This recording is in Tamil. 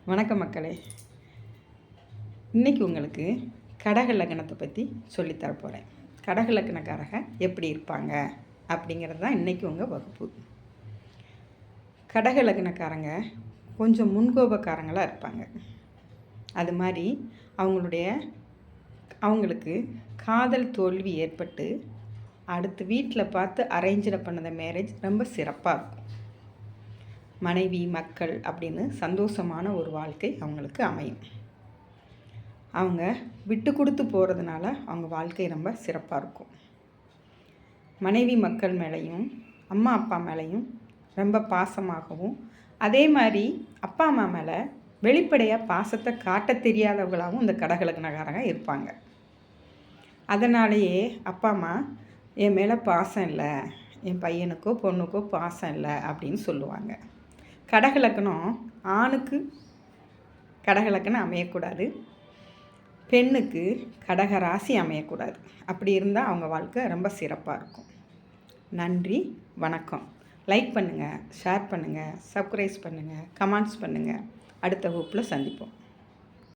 வணக்கம் மக்களே. இன்றைக்கி உங்களுக்கு கடக லக்னத்தை பற்றி சொல்லித்தர போகிறேன். கடக லக்னக்காரங்க எப்படி இருப்பாங்க அப்படிங்கிறது தான் இன்றைக்கி உங்கள் வகுப்பு. கடக லக்னக்காரங்க கொஞ்சம் முன்கோபக்காரங்களாக இருப்பாங்க. அது மாதிரி அவங்களுக்கு காதல் தோல்வி ஏற்பட்டு அடுத்து வீட்டில் பார்த்து அரேஞ்சில் பண்ணத மேரேஜ் ரொம்ப சிறப்பாக இருக்கும். மனைவி மக்கள் அப்படின்னு சந்தோஷமான ஒரு வாழ்க்கை அவங்களுக்கு அமையும். அவங்க விட்டு கொடுத்து போகிறதுனால அவங்க வாழ்க்கை ரொம்ப சிறப்பாக இருக்கும். மனைவி மக்கள் மேலேயும் அம்மா அப்பா மேலேயும் ரொம்ப பாசமாகவும், அதே மாதிரி அப்பா அம்மா மேலே வெளிப்படையாக பாசத்தை காட்ட தெரியாதவங்களாகவும் இந்த கடகலக்னக்காரங்க இருப்பாங்க. அதனாலேயே அப்பா அம்மா என் மேலே பாசம் இல்லை, என் பையனுக்கோ பொண்ணுக்கோ பாசம் இல்லை அப்படின்னு சொல்லுவாங்க. கடகலக்கணம் ஆணுக்கு கடகலக்கணம் அமையக்கூடாது, பெண்ணுக்கு கடக ராசி அமையக்கூடாது. அப்படி இருந்தால் அவங்க வாழ்க்கை ரொம்ப சிறப்பாக இருக்கும். நன்றி, வணக்கம். லைக் பண்ணுங்கள், ஷேர் பண்ணுங்கள், சப்ஸ்கிரைப் பண்ணுங்கள், கமெண்ட்ஸ் பண்ணுங்கள். அடுத்த வகுப்பில் சந்திப்போம்.